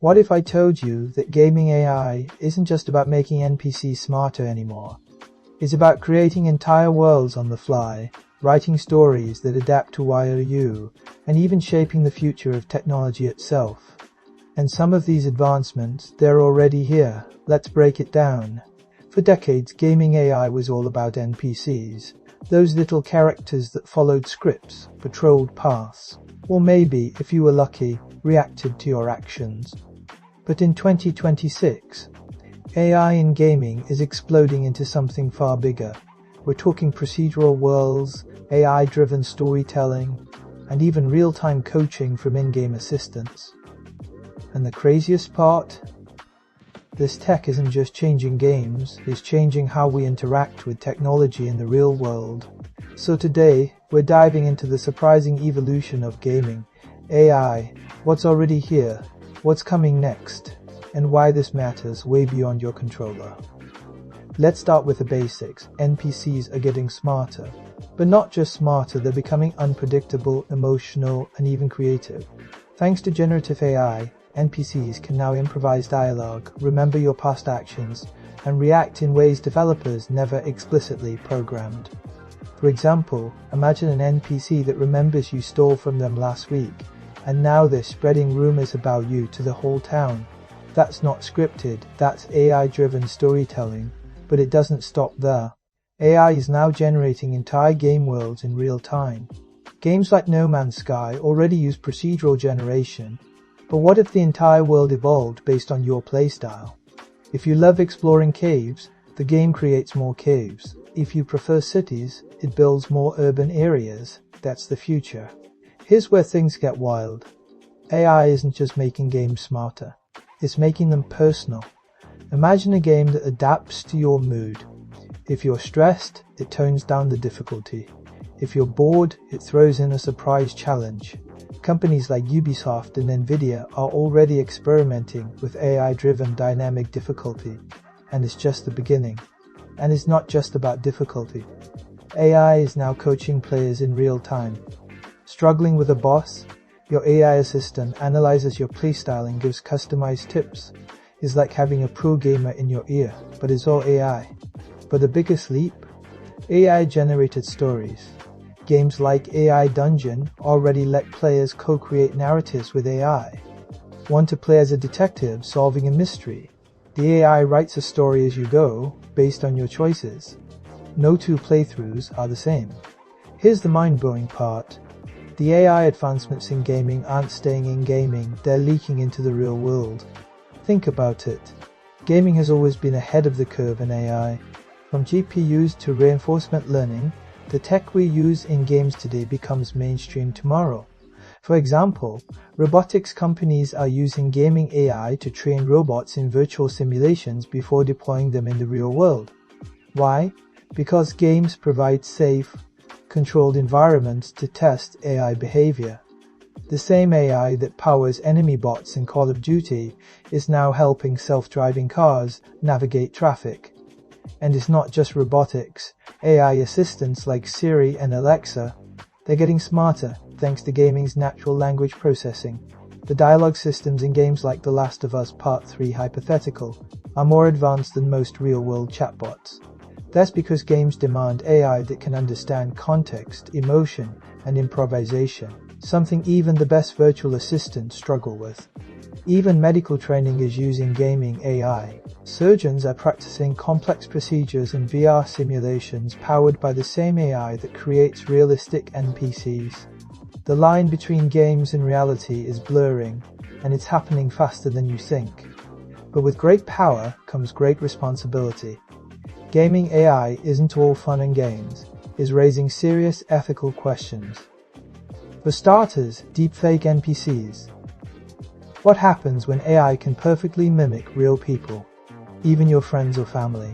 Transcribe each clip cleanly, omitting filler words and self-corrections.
What if I told you that gaming AI isn't just about making NPCs smarter anymore? It's about creating entire worlds on the fly, writing stories that adapt to you, and even shaping the future of technology itself. And some of these advancements, they're already here. Let's break it down. For decades, gaming AI was all about NPCs, those little characters that followed scripts, patrolled paths, or maybe, if you were lucky, reacted to your actions. But in 2026, AI in gaming is exploding into something far bigger. We're talking procedural worlds, AI-driven storytelling, and even real-time coaching from in-game assistants. And the craziest part? This tech isn't just changing games, it's changing how we interact with technology in the real world. So today, we're diving into the surprising evolution of gaming, AI, what's already here, what's coming next, and why this matters way beyond your controller. Let's start with the basics. NPCs are getting smarter. But not just smarter, they're becoming unpredictable, emotional, and even creative. Thanks to generative AI, NPCs can now improvise dialogue, remember your past actions, and react in ways developers never explicitly programmed. For example, imagine an NPC that remembers you stole from them last week, and now they're spreading rumors about you to the whole town. That's not scripted, that's AI-driven storytelling, but it doesn't stop there. AI is now generating entire game worlds in real time. Games like No Man's Sky already use procedural generation, but what if the entire world evolved based on your playstyle? If you love exploring caves, the game creates more caves. If you prefer cities, it builds more urban areas. That's the future. Here's where things get wild. AI isn't just making games smarter, it's making them personal. Imagine a game that adapts to your mood. If you're stressed, it tones down the difficulty. If you're bored, it throws in a surprise challenge. Companies like Ubisoft and Nvidia are already experimenting with AI-driven dynamic difficulty, and it's just the beginning. And it's not just about difficulty. AI is now coaching players in real time. Struggling with a boss? Your AI assistant analyzes your playstyle and gives customized tips. It's like having a pro gamer in your ear, but it's all AI. But the biggest leap? AI-generated stories. Games like AI Dungeon already let players co-create narratives with AI. Want to play as a detective solving a mystery? The AI writes a story as you go, based on your choices. No two playthroughs are the same. Here's the mind-blowing part. The AI advancements in gaming aren't staying in gaming, they're leaking into the real world. Think about it. Gaming has always been ahead of the curve in AI. From GPUs to reinforcement learning, the tech we use in games today becomes mainstream tomorrow. For example, robotics companies are using gaming AI to train robots in virtual simulations before deploying them in the real world. Why? Because games provide safe, controlled environments to test AI behavior. The same AI that powers enemy bots in Call of Duty is now helping self-driving cars navigate traffic. And it's not just robotics. AI assistants like Siri and Alexa, they're getting smarter thanks to gaming's natural language processing. The dialogue systems in games like The Last of Us Part 3 Hypothetical are more advanced than most real-world chatbots. That's because games demand AI that can understand context, emotion, and improvisation, something even the best virtual assistants struggle with. Even medical training is using gaming AI. Surgeons are practicing complex procedures in VR simulations powered by the same AI that creates realistic NPCs. The line between games and reality is blurring, and it's happening faster than you think. But with great power comes great responsibility. Gaming AI isn't all fun and games, it's raising serious ethical questions. For starters, deepfake NPCs. What happens when AI can perfectly mimic real people, even your friends or family?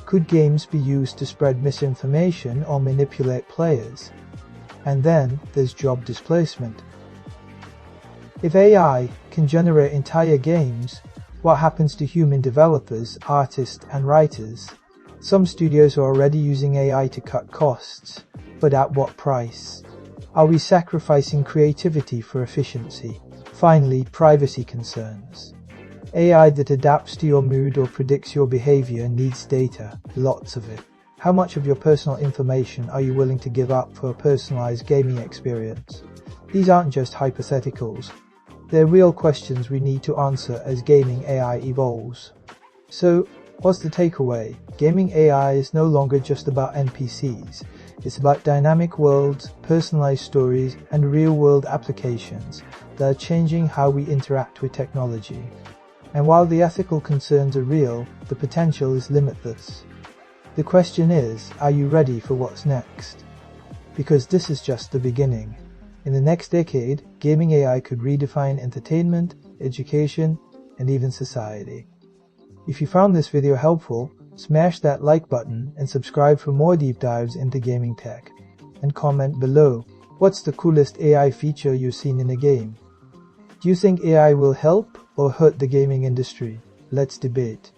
Could games be used to spread misinformation or manipulate players? And then there's job displacement. If AI can generate entire games, what happens to human developers, artists, and writers? Some studios are already using AI to cut costs, but at what price? Are we sacrificing creativity for efficiency? Finally, privacy concerns. AI that adapts to your mood or predicts your behavior needs data, lots of it. How much of your personal information are you willing to give up for a personalized gaming experience? These aren't just hypotheticals. They're real questions we need to answer as gaming AI evolves. So, what's the takeaway? Gaming AI is no longer just about NPCs. It's about dynamic worlds, personalized stories, and real-world applications that are changing how we interact with technology. And while the ethical concerns are real, the potential is limitless. The question is, are you ready for what's next? Because this is just the beginning. In the next decade, gaming AI could redefine entertainment, education, and even society. If you found this video helpful, smash that like button and subscribe for more deep dives into gaming tech. And comment below, what's the coolest AI feature you've seen in a game? Do you think AI will help or hurt the gaming industry? Let's debate.